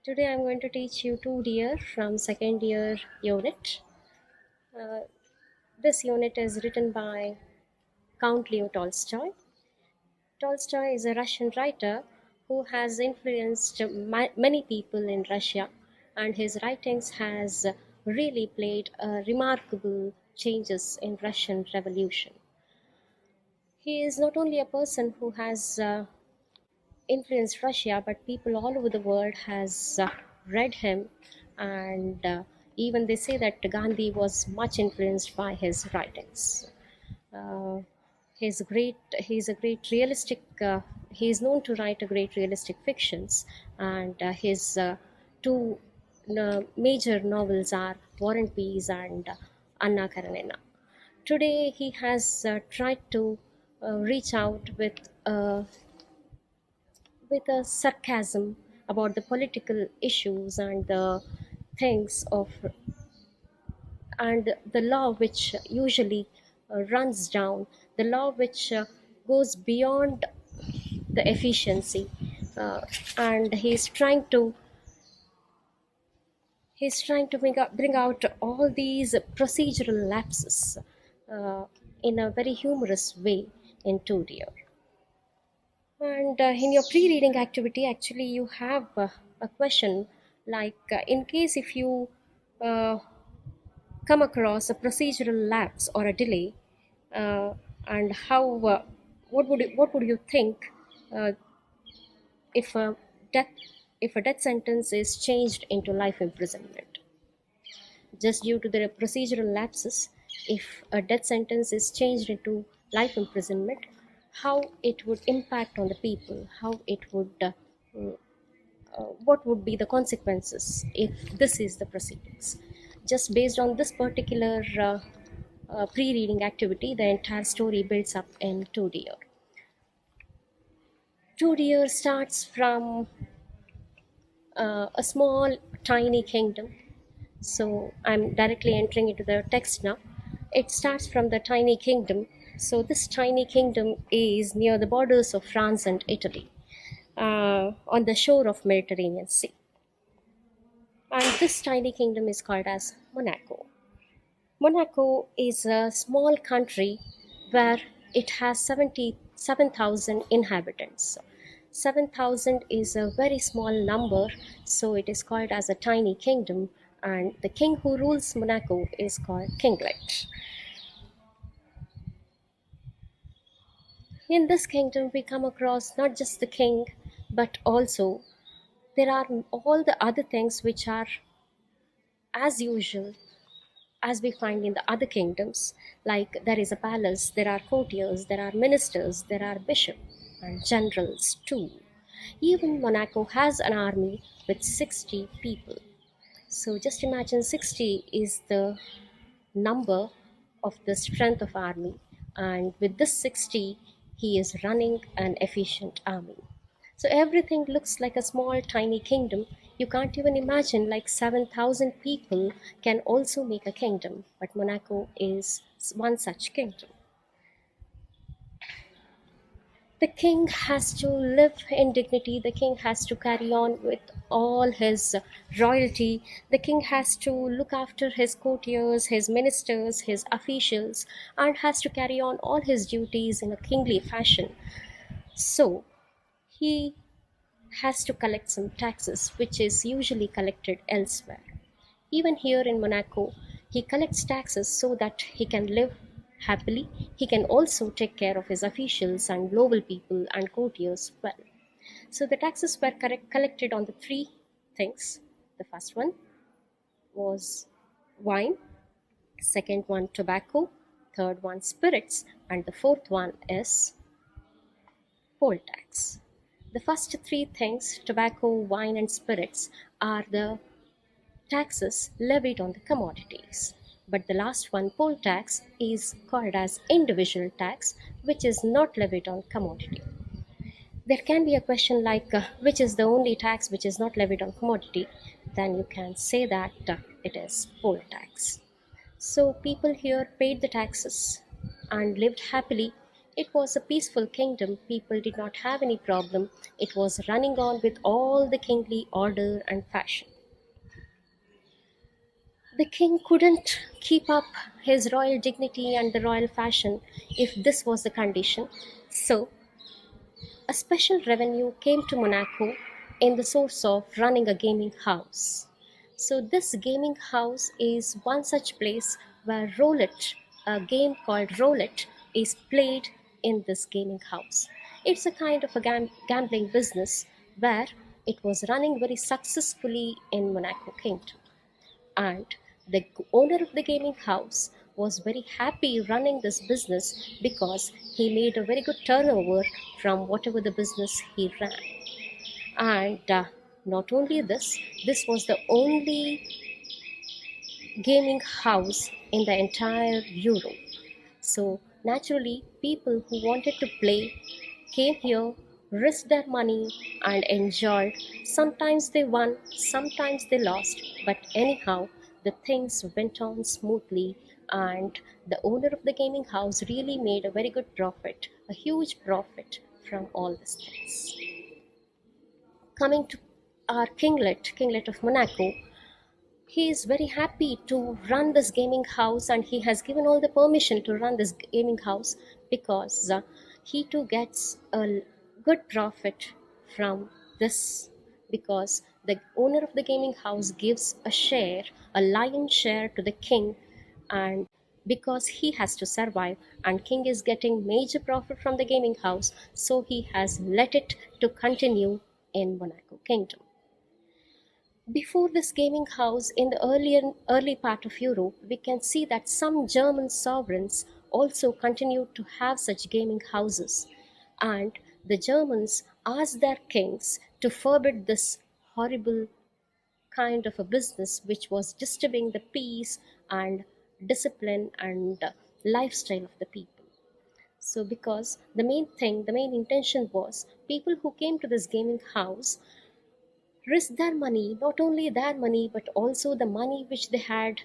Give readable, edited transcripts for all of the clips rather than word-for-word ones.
Today I'm going to teach you two dear from second year unit. Uh, this unit is written by Count Leo Tolstoy. Tolstoy is a Russian writer who has influenced many people in Russia, and his writings has really played remarkable changes in Russian Revolution. He is not only a person who has influenced Russia, but people all over the world has read him, and even they say that Gandhi was much influenced by his writings. Uh, he's a great realistic. He is known to write a great realistic fictions, and his two major novels are War and Peace and Anna Karenina. Today, he has tried to reach out with a sarcasm about the political issues and the things of and the law which usually runs down, the law which goes beyond the efficiency, uh, and he's trying to bring out all these procedural lapses uh, in a very humorous way in 2D. And in your pre-reading activity, actually, you have a question like, in case if you uh, come across a procedural lapse or a delay, uh, and how, what would you think uh, if a death if a death sentence is changed into life imprisonment, just due to the procedural lapses? If a death sentence is changed into life imprisonment, how it would impact on the people, how it would what would be the consequences if this is the proceedings. Just based on this particular pre-reading activity, the entire story builds up in 2 deer. 2 deer starts from a small tiny kingdom. So I'm directly entering into the text now. It starts from the tiny kingdom. So this tiny kingdom is near the borders of France and Italy, on the shore of Mediterranean Sea. And this tiny kingdom is called as Monaco. Monaco is a small country where it has 77,000 inhabitants. 7,000 is a very small number, so it is called as a tiny kingdom, and the king who rules Monaco is called Kinglet. In this kingdom, we come across not just the king, but also there are all the other things which are as usual as we find in the other kingdoms. Like, there is a palace, there are courtiers, there are ministers, there are bishops and generals too. Even Monaco has an army with 60 people. So just imagine 60 is the number of the strength of army, and with this 60 he is running an efficient army. So everything looks like a small tiny kingdom. You can't even imagine like 7,000 people can also make a kingdom, but Monaco is one such kingdom. The king has to live in dignity. The king has to carry on with all his royalty. The king has to look after his courtiers, his ministers, his officials, and has to carry on all his duties in a kingly fashion. So he has to collect some taxes, which is usually collected elsewhere. Even here in Monaco, he collects taxes so that he can live happily. He can also take care of his officials and noble people and courtiers well. So the taxes were collected on the three things. The first one was wine, second one tobacco, third one spirits, and the fourth one is poll tax. The first three things, tobacco, wine, and spirits, are the taxes levied on the commodities. But the last one, poll tax, is called as individual tax, which is not levied on commodity. There can be a question like, which is the only tax which is not levied on commodity? Then you can say that it is poll tax. So people here paid the taxes and lived happily It was a peaceful kingdom. People did not have any problem. It was running on with all the kingly order and fashion. The king couldn't keep up his royal dignity and the royal fashion if this was the condition. So, a special revenue came to Monaco in the source of running a gaming house. So, this gaming house is one such place where roulette, a game called roulette, is played in this gaming house. It's a kind of a gambling business where it was running very successfully in Monaco Kingdom, and the owner of the gaming house was very happy running this business because he made a very good turnover from whatever the business he ran. And not only this, this was the only gaming house in the entire Europe. So naturally, people who wanted to play came here, risked their money, and enjoyed. Sometimes they won, sometimes they lost, but anyhow, the things went on smoothly, and the owner of the gaming house really made a very good profit, a huge profit from all these things. Coming to our kinglet of Monaco, he is very happy to run this gaming house, and he has given all the permission to run this gaming house because he too gets a good profit from this, because the owner of the gaming house gives a share, a lion share, to the king, and because he has to survive and king is getting major profit from the gaming house, so he has let it to continue in Monaco kingdom. Before this gaming house in the early part of Europe, we can see that some German sovereigns also continued to have such gaming houses, and the Germans asked their kings to forbid this horrible kind of a business which was disturbing the peace and discipline and lifestyle of the people. So, because the main intention was people who came to this gaming house risk their money, not only their money, but also the money which they had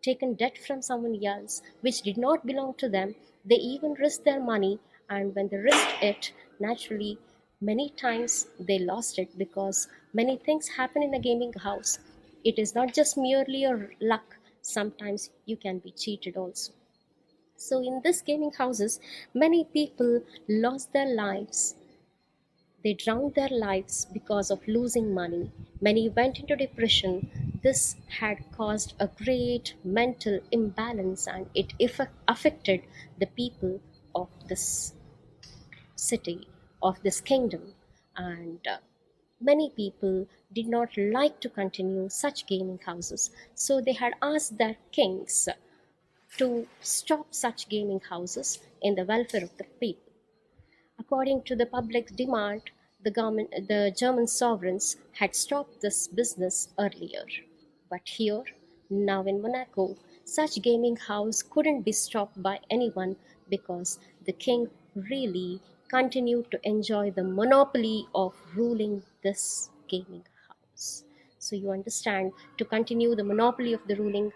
taken debt from someone else, which did not belong to them. They even risked their money, and when they risked it, naturally, many times they lost it because many things happen in a gaming house. It is not just merely a luck, sometimes you can be cheated also. So, in this gaming houses, many people lost their lives, they drowned their lives because of losing money. Many went into depression. This had caused a great mental imbalance, and it affected the people of this city, of this kingdom. And many people did not like to continue such gaming houses. So they had asked their kings to stop such gaming houses in the welfare of the people. According to the public demand, the German sovereigns had stopped this business earlier. But here, now in Monaco, such gaming house couldn't be stopped by anyone because the king really continued to enjoy the monopoly of ruling this gaming house. So you understand, to continue the monopoly of the ruling,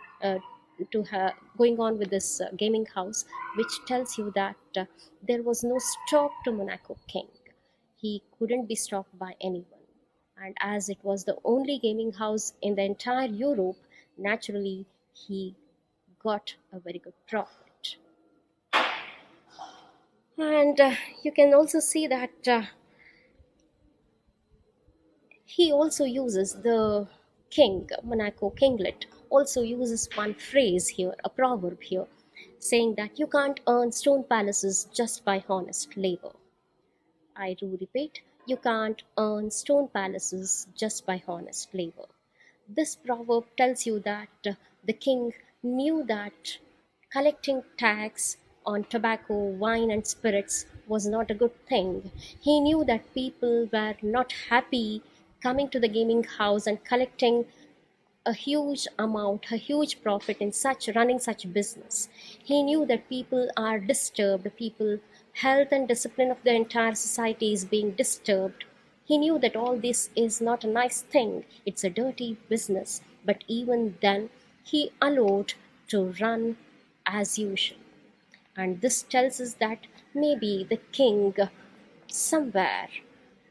going on with this gaming house, which tells you that there was no stop to Monaco king. He couldn't be stopped by anyone, and as it was the only gaming house in the entire Europe, naturally he got a very good profit. And you can also see that he also uses the king, Monaco kinglet, also uses one phrase here, a proverb here, saying that you can't earn stone palaces just by honest labor. I do repeat, you can't earn stone palaces just by honest labor. This proverb tells you that the king knew that collecting tax on tobacco, wine, and spirits was not a good thing. He knew that people were not happy coming to the gaming house and collecting a huge amount, a huge profit in such running such business. He knew that people are disturbed, people health and discipline of the entire society is being disturbed. He knew that all this is not a nice thing, it's a dirty business, but even then he allowed to run as usual. And this tells us that maybe the king somewhere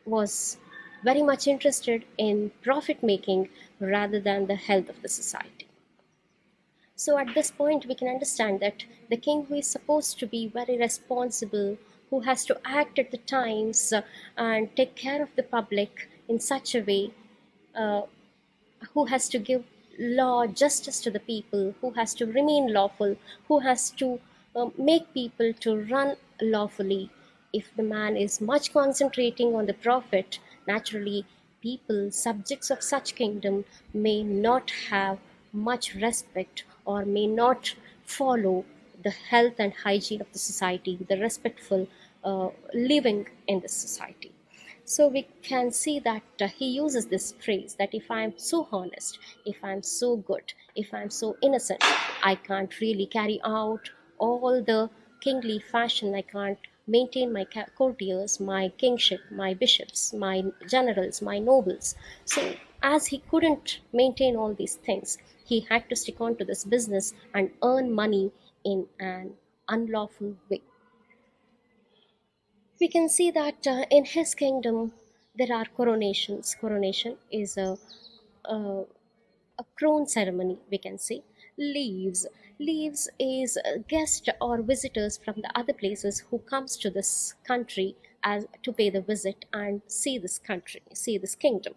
was very much interested in profit making rather than the health of the society. So at this point, we can understand that the king, who is supposed to be very responsible, who has to act at the times and take care of the public in such a way, uh, who has to give law justice to the people, who has to remain lawful, who has to make people to run lawfully. If the man is much concentrating on the profit, naturally people subjects of such kingdom may not have much respect or may not follow the health and hygiene of the society, the respectful living in the society. So we can see that he uses this phrase that if I'm so honest, if I'm so good, if I'm so innocent, I can't really carry out all the kingly fashion. I can't maintain my courtiers, my kingship, my bishops, my generals, my nobles. So as he couldn't maintain all these things, he had to stick on to this business and earn money in an unlawful way. We can see that in his kingdom there are coronations. Coronation is a, a crown ceremony, we can say. Leaves is guests or visitors from the other places who comes to this country as to pay the visit and see this country, see this kingdom.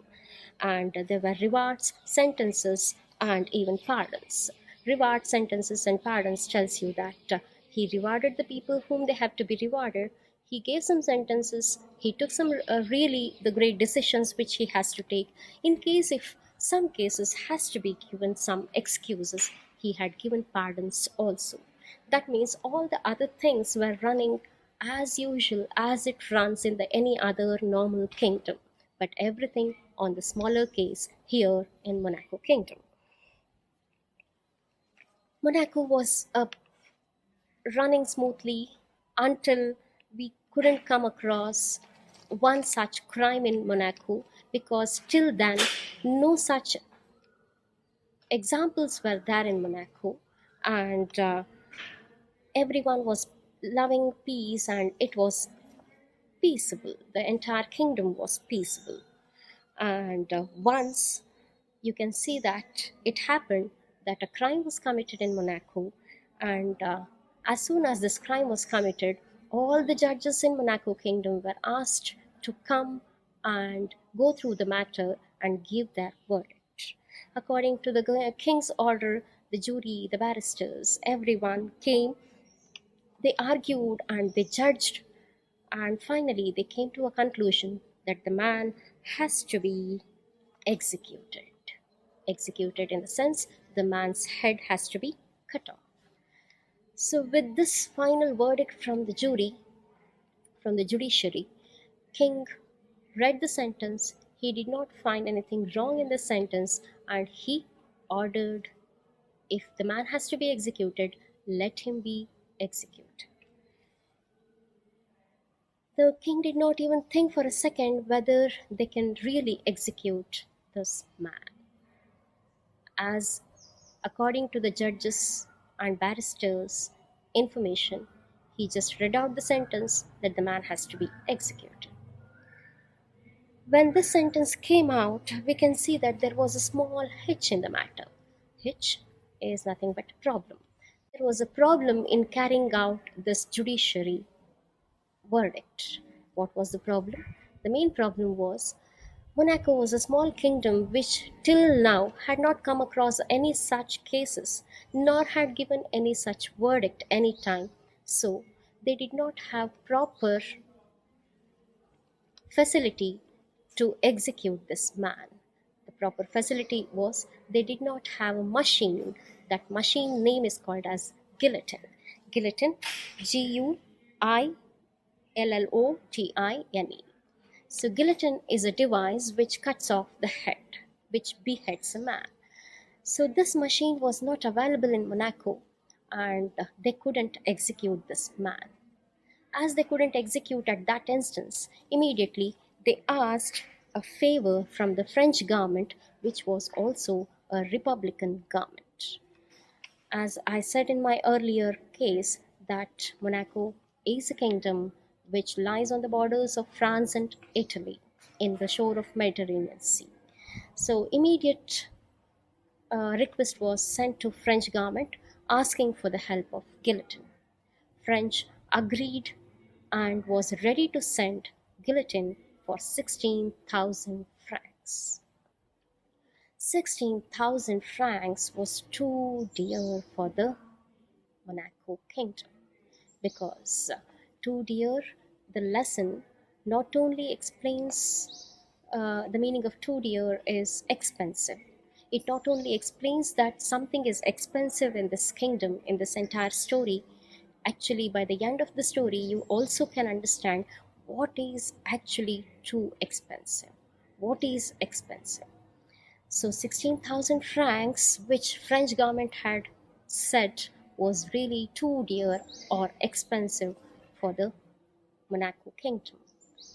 And there were rewards, sentences, and even pardons. Reward, sentences, and pardons tells you that he rewarded the people whom they have to be rewarded. He gave some sentences. He took some really the great decisions which he has to take. In case if some cases has to be given some excuses, he had given pardons also. That means all the other things were running as usual as it runs in the any other normal kingdom, but everything on the smaller case here in Monaco Kingdom. Monaco was running smoothly until we couldn't come across one such crime in Monaco, because till then no such examples were there in Monaco, and everyone was loving peace and it was peaceable. The entire kingdom was peaceable. And once you can see that it happened that a crime was committed in Monaco, and as soon as this crime was committed, all the judges in Monaco Kingdom were asked to come and go through the matter and give their verdict. According to the king's order, the jury, the barristers, everyone came, they argued and they judged, and finally they came to a conclusion that the man has to be executed. Executed in the sense the man's head has to be cut off. So, with this final verdict from the jury, from the judiciary, King read the sentence. He did not find anything wrong in the sentence, and he ordered, if the man has to be executed, let him be executed. The king did not even think for a second whether they can really execute this man, as according to the judges and barristers' information, he just read out the sentence that the man has to be executed. When this sentence came out, we can see that there was a small hitch in the matter. Hitch is nothing but a problem. There was a problem in carrying out this judiciary verdict. What was the problem? The main problem was Monaco was a small kingdom which till now had not come across any such cases, nor had given any such verdict any time. So they did not have proper facility to execute this man. The proper facility was they did not have a machine. That machine name is called as guillotine. Guillotine, Guillotine. So, guillotine is a device which cuts off the head, which beheads a man. So, this machine was not available in Monaco, and they couldn't execute this man. As they couldn't execute at that instance, immediately they asked a favor from the French government, which was also a Republican government. As I said in my earlier case, that Monaco is a kingdom which lies on the borders of France and Italy in the shore of Mediterranean Sea. So immediate request was sent to French government asking for the help of guillotine. French agreed and was ready to send guillotine for 16,000 francs. 16,000 francs was too dear for the Monaco kingdom because too dear, the lesson not only explains the meaning of too dear is expensive. It not only explains that something is expensive in this kingdom, in this entire story, actually, by the end of the story, you also can understand what is actually too expensive. What is expensive? So 16,000 francs, which French government had said was really too dear or expensive for the Monaco kingdom.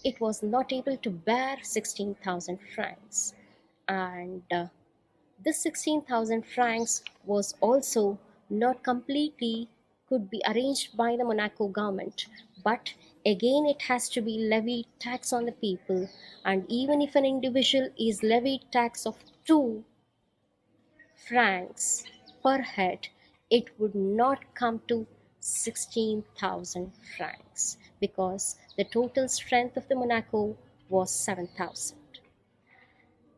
It was not able to bear 16,000 francs. And this 16,000 francs was also not completely could be arranged by the Monaco government, but again it has to be levied tax on the people, and even if an individual is levied tax of 2 francs per head, it would not come to 16,000 francs because the total strength of the Monaco was 7,000.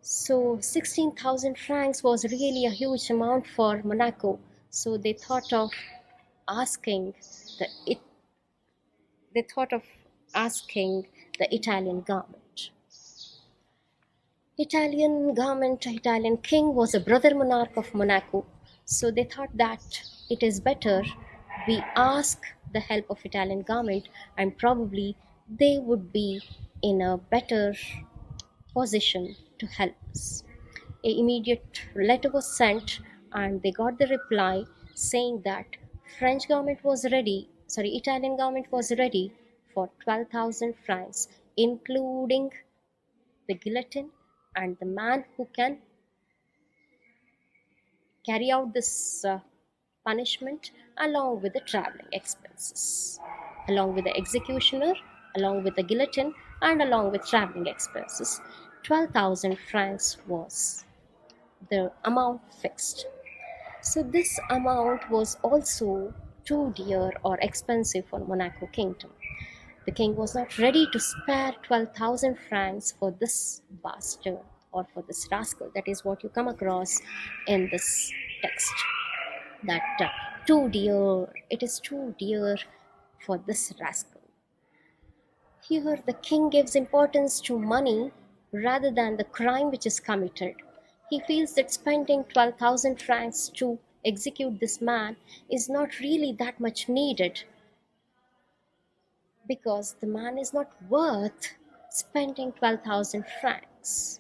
So 16,000 francs was really a huge amount for Monaco. So asking the it they thought of asking the Italian government. Italian king was a brother monarch of Monaco. So they thought that it is better we ask the help of Italian government, and probably they would be in a better position to help us. An immediate letter was sent, and they got the reply saying that Italian government was ready for 12,000 francs, including the guillotine and the man who can carry out this punishment, along with the traveling expenses, along with the executioner, along with the guillotine, and along with traveling expenses. 12,000 francs was the amount fixed. So this amount was also too dear or expensive for Monaco kingdom. The king was not ready to spare 12,000 francs for this bastard or for this rascal. That is what you come across in this text. That too dear, it is too dear for this rascal. Here, the king gives importance to money rather than the crime which is committed. He feels that spending 12,000 francs to execute this man is not really that much needed because the man is not worth spending 12,000 francs.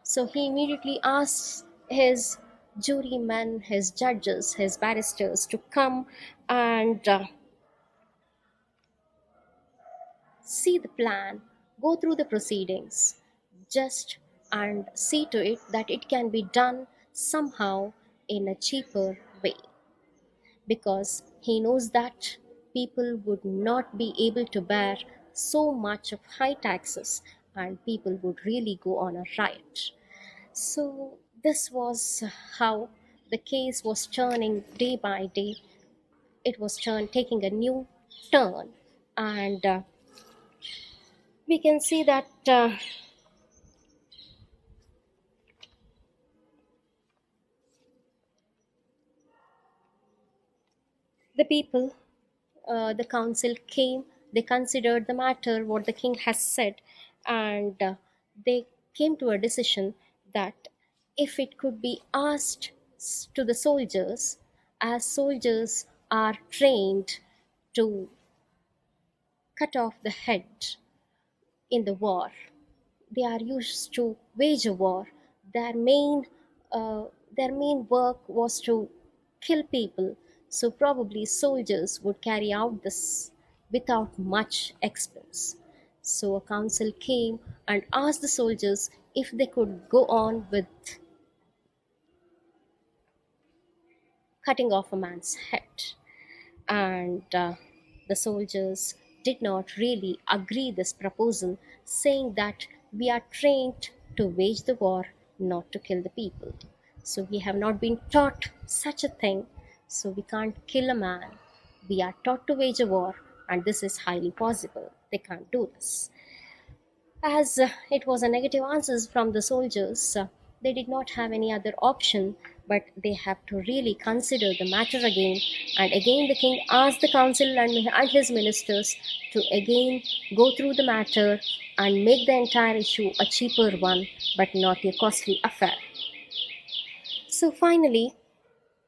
So he immediately asks his jurymen, his judges, his barristers to come and see the plan, go through the proceedings, just and see to it that it can be done somehow in a cheaper way, because he knows that people would not be able to bear so much of high taxes and people would really go on a riot. So this was how the case was turning day by day. It was taking a new turn, and we can see that the people, the council came, they considered the matter, what the king has said, and they came to a decision that if it could be asked to the soldiers, as soldiers are trained to cut off the head in the war, they are used to wage a war. Their main, their main work was to kill people. So probably soldiers would carry out this without much expense. So a council came and asked the soldiers if they could go on with cutting off a man's head. And The soldiers did not really agree this proposal, saying that we are trained to wage the war, not to kill the people. So we have not been taught such a thing, so we can't kill a man. We are taught to wage a war, and this is highly possible. They can't do this. As it was a negative answers from the soldiers, they did not have any other option, but they have to really consider the matter again. And again, the king asked the council and his ministers to again go through the matter and make the entire issue a cheaper one, but not a costly affair. So finally,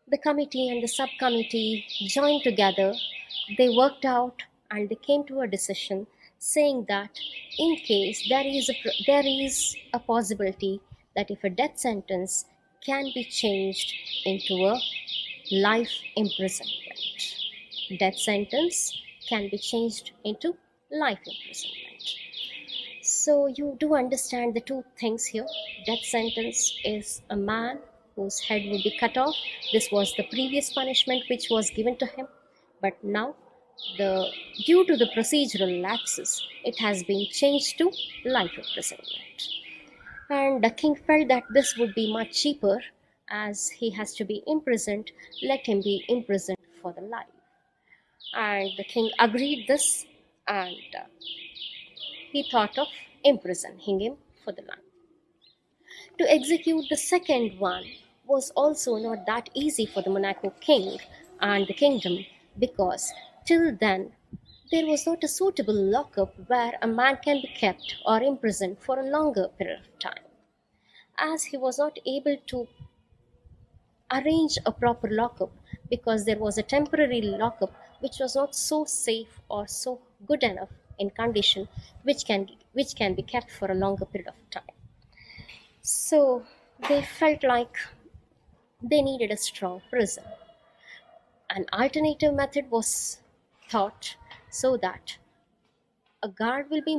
the committee and the subcommittee joined together. They worked out and they came to a decision saying that in case there is a possibility that if a death sentence can be changed into a life imprisonment, death sentence can be changed into life imprisonment. So you do understand the two things here. Death sentence is a man whose head would be cut off. This was the previous punishment which was given to him, but now the due to the procedural lapses, it has been changed to life imprisonment. And the king felt that this would be much cheaper, as he has to be imprisoned. Let him be imprisoned for the life. And the king agreed this, and he thought of imprisoning him for the life. To execute the second one was also not that easy for the Monaco king and the kingdom, because till then there was not a suitable lockup where a man can be kept or imprisoned for a longer period of time. As he was not able to arrange a proper lockup, because there was a temporary lockup which was not so safe or so good enough in condition, which can be kept for a longer period of time. So they felt like they needed a strong prison. An alternative method was thought, so that a guard will be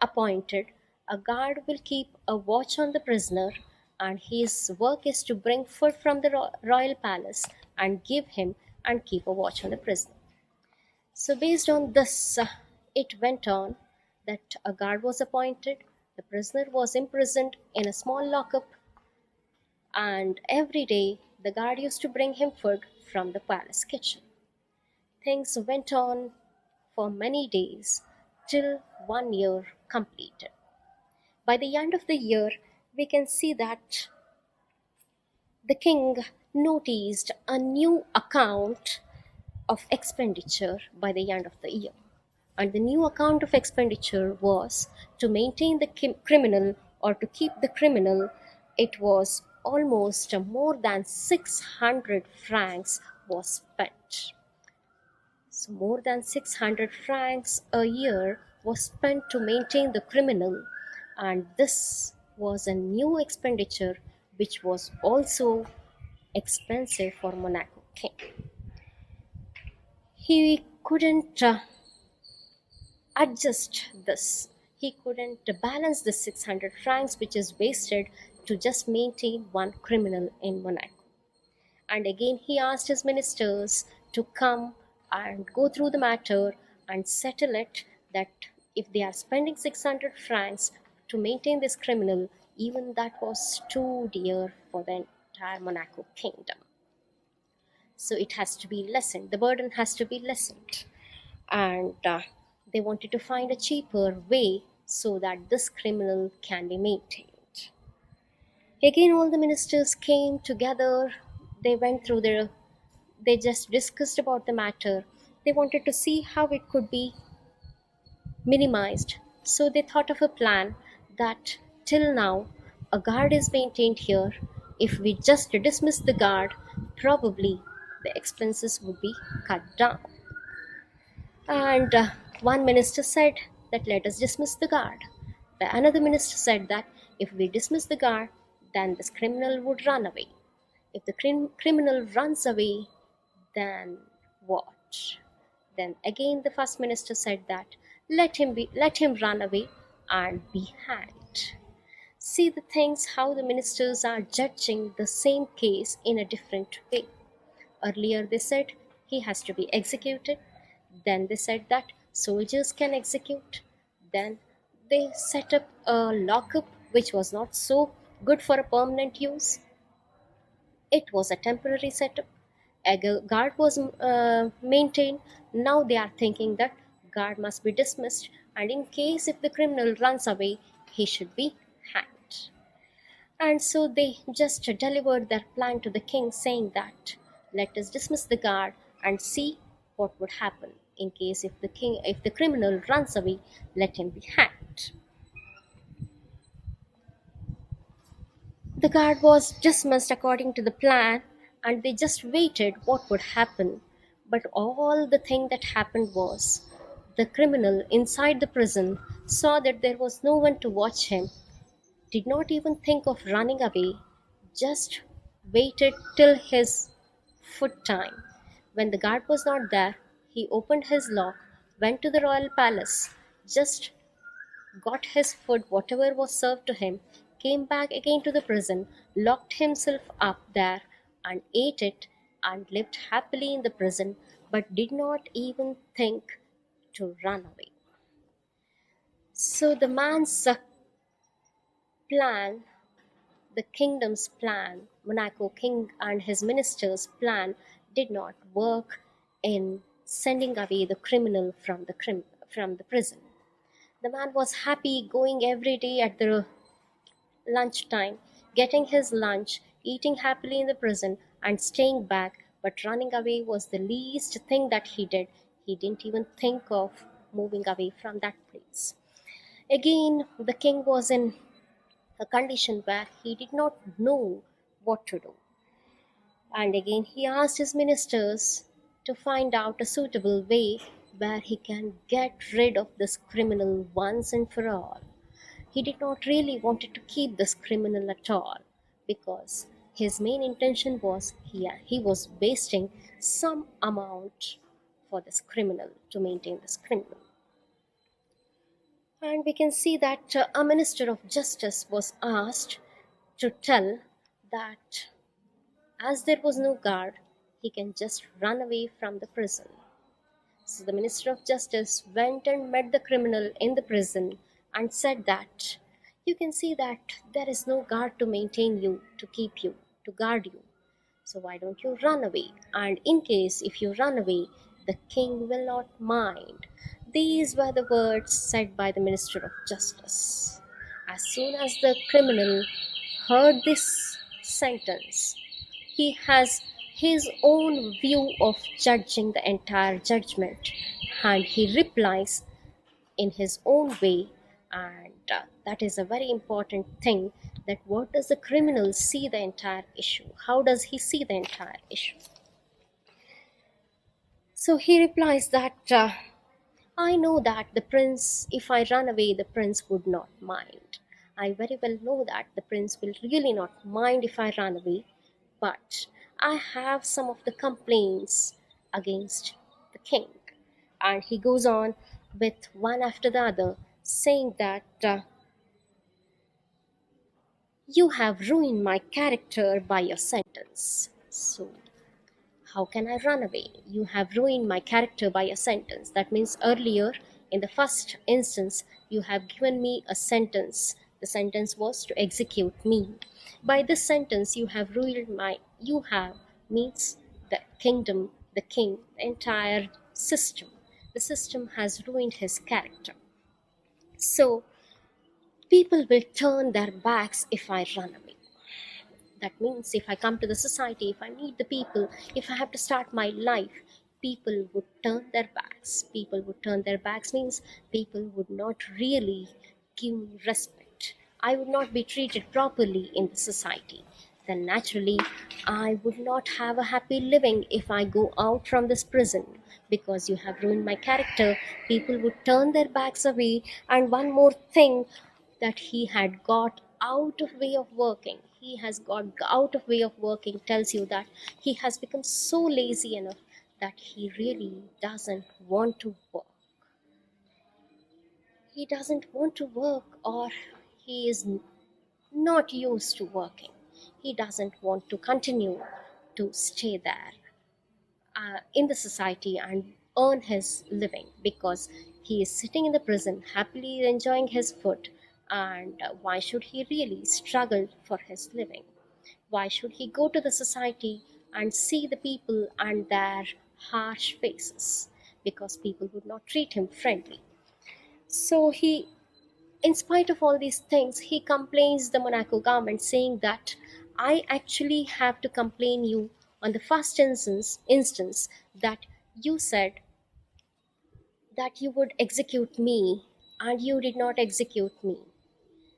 appointed. A guard will keep a watch on the prisoner, and his work is to bring food from the royal palace and give him and keep a watch on the prisoner. So, based on this, it went on that a guard was appointed, the prisoner was imprisoned in a small lockup, and every day the guard used to bring him food from the palace kitchen. Things went on for many days till 1 year completed. By the end of the year, we can see that the king noticed a new account of expenditure by the end of the year. And the new account of expenditure was to maintain the criminal, or to keep the criminal. It was almost more than 600 francs was spent. So more than 600 francs a year was spent to maintain the criminal, and this was a new expenditure which was also expensive for Monaco king. He couldn't adjust this. He couldn't balance the 600 francs which is wasted to just maintain one criminal in Monaco. And again, he asked his ministers to come and go through the matter and settle it, that if they are spending 600 francs to maintain this criminal, even that was too dear for the entire Monaco kingdom. So it has to be lessened, the burden has to be lessened. And they wanted to find a cheaper way so that this criminal can be maintained. Again, all the ministers came together. They went through they just discussed about the matter. They wanted to see how it could be minimized. So they thought of a plan that till now a guard is maintained here. If we just dismiss the guard, probably the expenses would be cut down. And one minister said that let us dismiss the guard. Another minister said that if we dismiss the guard, then this criminal would run away. If the criminal runs away, then what? Then again the first minister said that let him run away and be hanged. See the things how the ministers are judging the same case in a different way. Earlier they said he has to be executed. Then they said that soldiers can execute. Then they set up a lockup which was not so good for a permanent use. It was a temporary setup. A guard was maintained. Now they are thinking that guard must be dismissed, and in case if the criminal runs away, he should be hanged. And so they just delivered their plan to the king, saying that let us dismiss the guard and see what would happen. In case if the criminal runs away, let him be hanged. The guard was dismissed according to the plan, and they just waited what would happen. But all the thing that happened was the criminal inside the prison saw that there was no one to watch him, did not even think of running away, just waited till his foot time. When the guard was not there, he opened his lock, went to the royal palace, just got his food, whatever was served to him, came back again to the prison, locked himself up there, and ate it, and lived happily in the prison, but did not even think to run away. So the man's plan, the kingdom's plan, Monaco king and his ministers' plan, did not work in sending away the criminal from the prison. The man was happy going every day at the lunchtime, getting his lunch, eating happily in the prison, and staying back, but running away was the least thing that he did. He didn't even think of moving away from that place. Again, the king was in a condition where he did not know what to do. And again, he asked his ministers to find out a suitable way where he can get rid of this criminal once and for all. He did not really wanted to keep this criminal at all, because his main intention was he was wasting some amount for this criminal, to maintain this criminal. And we can see that a minister of justice was asked to tell that as there was no guard, he can just run away from the prison. So the Minister of Justice went and met the criminal in the prison and said that you can see that there is no guard to maintain you, to keep you, to guard you. So why don't you run away? And in case if you run away, the king will not mind. These were the words said by the Minister of Justice. As soon as the criminal heard this sentence, he has his own view of judging the entire judgment, and he replies in his own way. And that is a very important thing, that what does the criminal see the entire issue, how does he see the entire issue. So he replies that I know that the prince, if I run away, the prince would not mind. I very well know that the prince will really not mind if I run away, but I have some of the complaints against the king. And he goes on with one after the other, saying that you have ruined my character by your sentence. So how can I run away? You have ruined my character by a sentence. That means earlier, in the first instance, you have given me a sentence. The sentence was to execute me. By this sentence, you have ruined you have means the kingdom, the king, the entire system. The system has ruined his character. So people will turn their backs if I run away. That means if I come to the society, if I meet the people, if I have to start my life, people would turn their backs. People would turn their backs means people would not really give me respect. I would not be treated properly in the society. Then naturally, I would not have a happy living if I go out from this prison, because you have ruined my character. People would turn their backs away. And one more thing, that he had got out of way of working, he has got out of way of working, tells you that he has become so lazy enough that he really doesn't want to work. He doesn't want to work, or he is not used to working. He doesn't want to continue to stay there in the society and earn his living, because he is sitting in the prison happily enjoying his food. And why should he really struggle for his living? Why should he go to the society and see the people and their harsh faces? Because people would not treat him friendly. So he, in spite of all these things, he complains the Monaco government, saying that I actually have to complain you on the first instance that you said that you would execute me, and you did not execute me.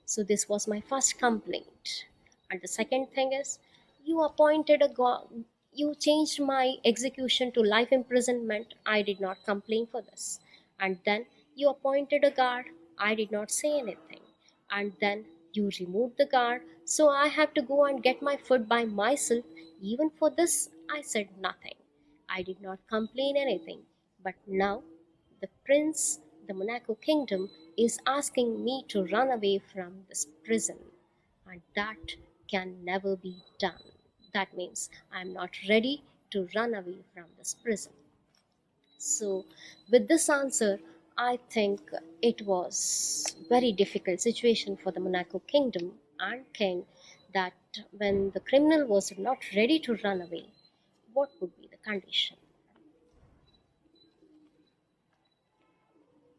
So this was my first complaint. And the second thing is, you appointed you changed my execution to life imprisonment. I did not complain for this. And then you appointed a guard. I did not say anything. And then you removed the guard. So I have to go and get my food by myself. Even for this, I said nothing. I did not complain anything. But now the prince, the Monaco kingdom, is asking me to run away from this prison, and that can never be done. That means I'm not ready to run away from this prison. So, with this answer, I think it was very difficult situation for the Monaco kingdom and king, that when the criminal was not ready to run away, what would be the condition?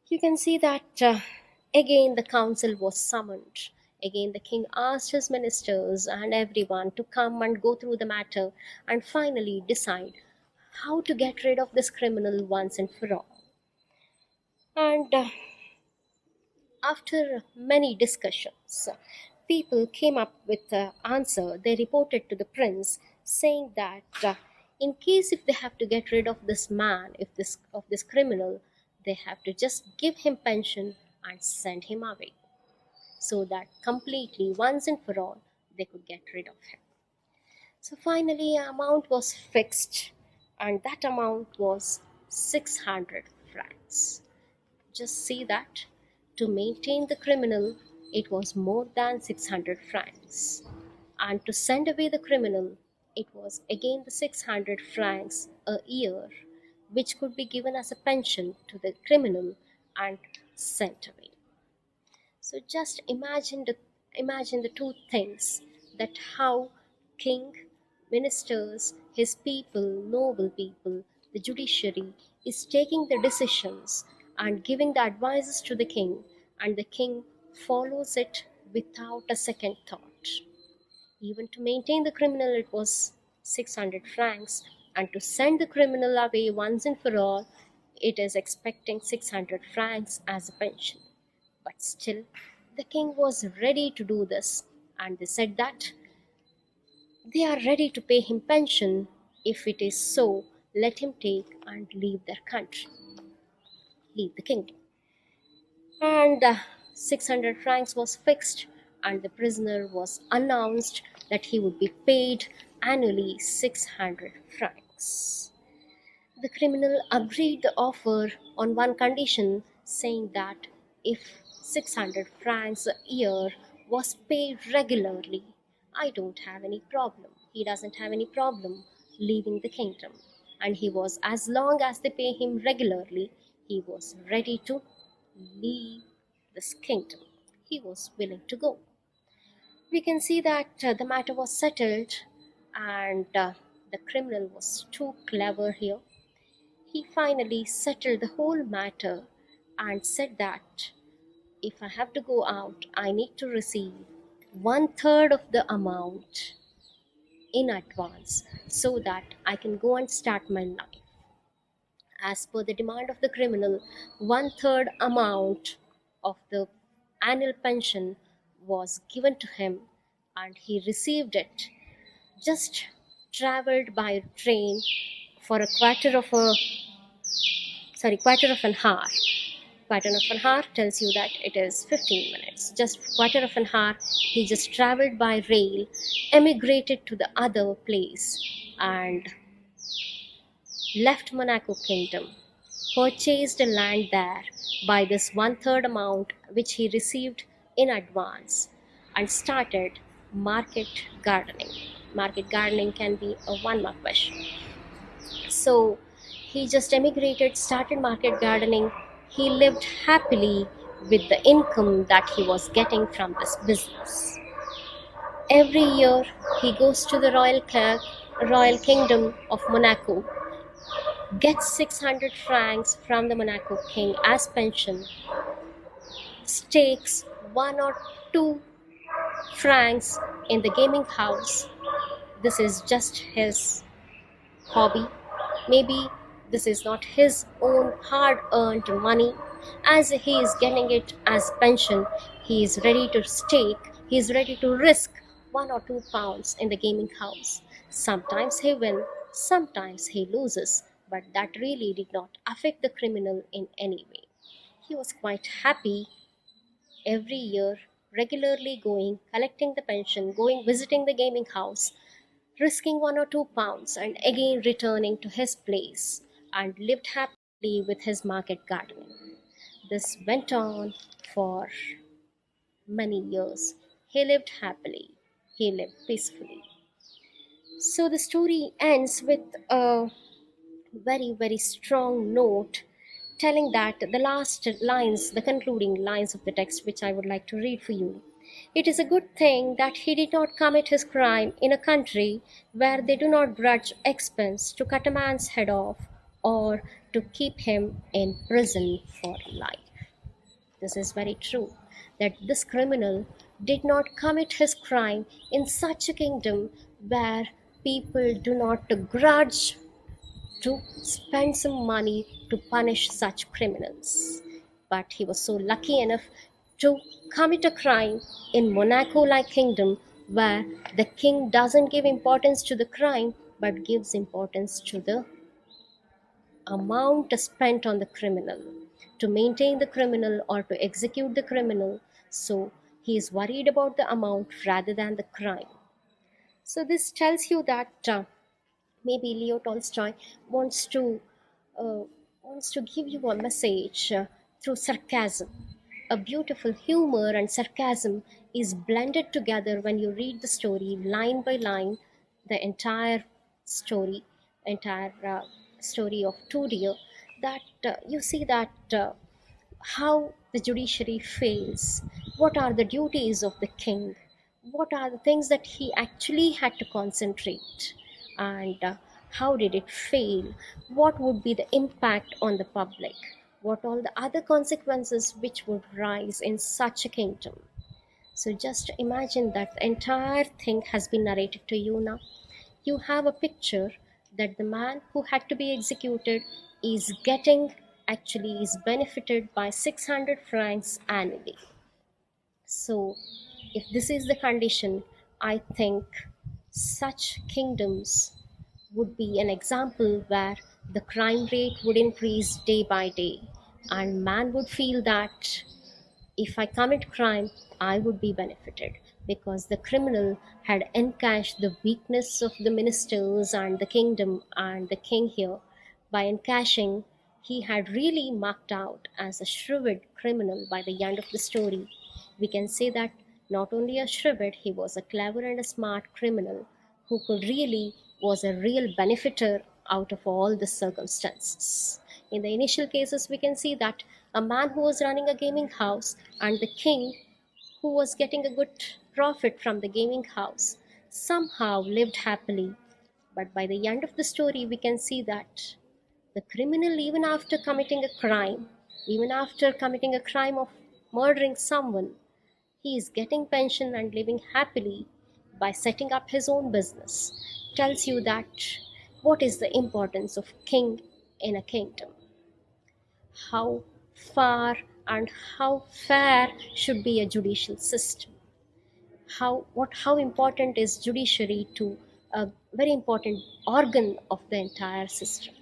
You can see that again the council was summoned. Again, the king asked his ministers and everyone to come and go through the matter and finally decide how to get rid of this criminal once and for all. And after many discussions, people came up with the answer. They reported to the prince, saying that in case if they have to get rid of this man, if this of this criminal, they have to just give him pension and send him away, so that completely once and for all they could get rid of him. So finally, an amount was fixed, and that amount was 600 francs. Just see that to maintain the criminal, it was more than 600 francs. And to send away the criminal, it was again the 600 francs a year, which could be given as a pension to the criminal and sent away. So just imagine the two things, that how king, ministers, his people, noble people, the judiciary is taking the decisions and giving the advices to the king, and the king follows it without a second thought. Even to maintain the criminal, it was 600 francs, and to send the criminal away once and for all, it is expecting 600 francs as a pension. But still, the king was ready to do this, and they said that they are ready to pay him pension. If it is so, let him take and leave their country, leave the kingdom. And 600 francs was fixed, and the prisoner was announced that he would be paid annually 600 francs. The criminal agreed the offer on one condition, saying that if 600 francs a year was paid regularly, I don't have any problem. He doesn't have any problem leaving the kingdom. And he was, as long as they pay him regularly, he was ready to leave this kingdom. He was willing to go. We can see that the matter was settled, and the criminal was too clever here. He finally settled the whole matter and said that if I have to go out, I need to receive one third of the amount in advance, so that I can go and start my life. As per the demand of the criminal, one third amount of the annual pension was given to him, and he received it. Just traveled by train for a quarter of an hour. Quarter of an hour tells you that it is 15 minutes. Just quarter of an hour, he just traveled by rail, emigrated to the other place, and left Monaco kingdom, purchased a land there by this one third amount which he received in advance, and started market gardening. Market gardening can be a one mark question. So He just emigrated, started market gardening. He lived happily with the income that he was getting from this business. Every year, he goes to the royal kingdom of Monaco, gets 600 francs from the Monaco king as pension, stakes 1 or 2 francs in the gaming house. This is just his hobby. Maybe this is not his own hard earned money. As he is getting it as pension, he is ready to stake, he is ready to risk £1 or £2 in the gaming house. Sometimes he wins, sometimes he loses, but that really did not affect the criminal in any way. He was quite happy every year, regularly going, collecting the pension, going visiting the gaming house, risking £1 or £2 and again returning to his place, and lived happily with his market gardening. This went on for many years. He lived happily, he lived peacefully. So the story ends with a very, very strong note telling that the last lines, the concluding lines of the text, which I would like to read for you. It is a good thing that he did not commit his crime in a country where they do not grudge expense to cut a man's head off or to keep him in prison for life. This is very true, that this criminal did not commit his crime in such a kingdom where people do not grudge to spend some money to punish such criminals. But he was so lucky enough to commit a crime in Monaco like kingdom where the king doesn't give importance to the crime but gives importance to the amount spent on the criminal to maintain the criminal or to execute the criminal. So he is worried about the amount rather than the crime. So this tells you that maybe Leo Tolstoy wants to uh, wants to give you a message through sarcasm. A beautiful humor and sarcasm is blended together when you read the story line by line, the story, entire story of Two Deer. That you see that how the judiciary fails, what are the duties of the king, what are the things that he actually had to concentrate, and how did it fail, what would be the impact on the public, what all the other consequences which would rise in such a kingdom. So just imagine that the entire thing has been narrated to you now. You have a picture that the man who had to be executed is getting, actually is benefited by 600 francs annually. So if this is the condition, I think such kingdoms would be an example where the crime rate would increase day by day, and man would feel that if I commit crime, I would be benefited, because the criminal had encashed the weakness of the ministers and the kingdom and the king here. By encashing, he had really marked out as a shrewd criminal by the end of the story. We can say that not only a shrewd, he was a clever and a smart criminal who could really was a real benefiter out of all the circumstances. In the initial cases, we can see that a man who was running a gaming house and the king who was getting a good profit from the gaming house somehow lived happily. But by the end of the story, we can see that the criminal, even after committing a crime of murdering someone, he is getting pension and living happily by setting up his own business. Tells you that what is the importance of king in a kingdom, how far and how fair should be a judicial system, how important is judiciary to a very important organ of the entire system.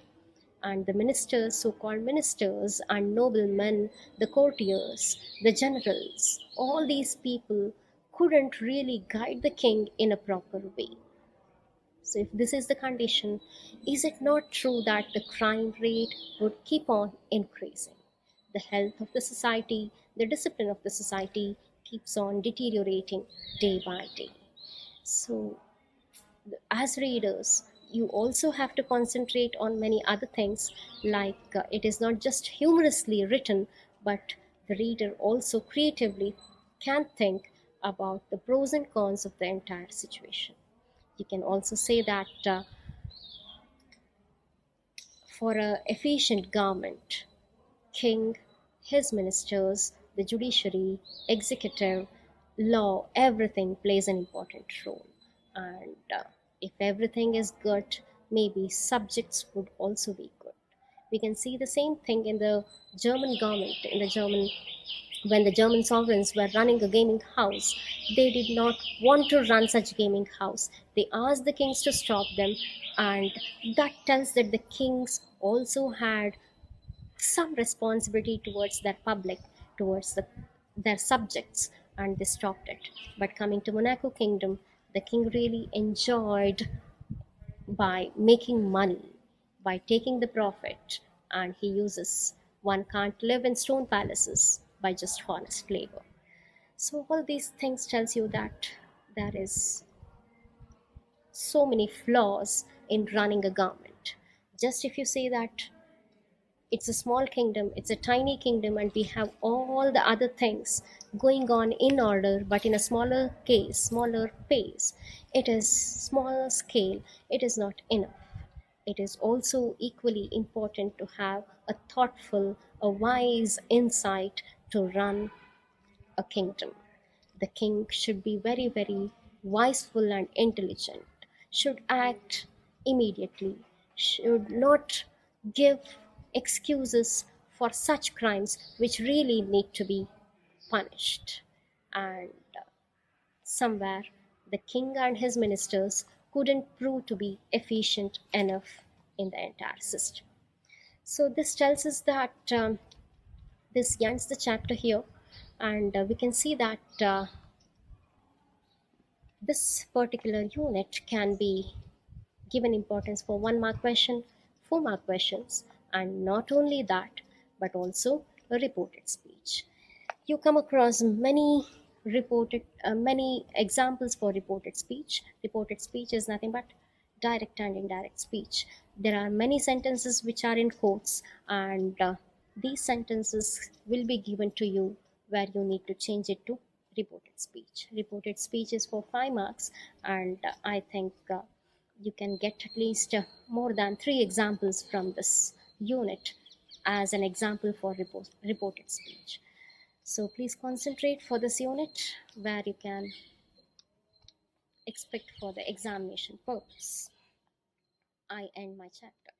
And the ministers, so-called ministers and noblemen, the courtiers, the generals, all these people couldn't really guide the king in a proper way. So if this is the condition, is it not true that the crime rate would keep on increasing? The health of the society, the discipline of the society keeps on deteriorating day by day. So as readers, you also have to concentrate on many other things, like it is not just humorously written, but the reader also creatively can think about the pros and cons of the entire situation. You can also say that for a efficient government, king, his ministers, the judiciary, executive, law, everything plays an important role. And if everything is good, maybe subjects would also be good. We can see the same thing in the German government, in the German when the German sovereigns were running a gaming house. They did not want to run such gaming house. They asked the kings to stop them, and that tells that the kings also had some responsibility towards their public, towards their subjects, and they stopped it. But coming to Monaco Kingdom, the king really enjoyed by making money, by taking the profit, and he uses. One can't live in stone palaces by just honest labor. So all these things tells you that there is so many flaws in running a government. Just if you say that it's a small kingdom, it's a tiny kingdom, and we have all the other things going on in order, but in a smaller case, smaller pace, it is smaller scale, it is not enough. It is also equally important to have a thoughtful, a wise insight to run a kingdom. The king should be very, very wiseful and intelligent, should act immediately, should not give excuses for such crimes which really need to be punished. And somewhere, the king and his ministers couldn't prove to be efficient enough in the entire system. So, this tells us that this ends the chapter here, and we can see that this particular unit can be given importance for 1 mark question, 4 mark questions, and not only that, but also a reported speech. You come across many examples for reported speech. Reported speech is nothing but direct and indirect speech. There are many sentences which are in quotes, and these sentences will be given to you where you need to change it to reported speech. Reported speech is for 5 marks, and I think you can get at least more than 3 examples from this unit as an example for reported speech. So please concentrate for this unit where you can expect for the examination purpose. I end my chapter.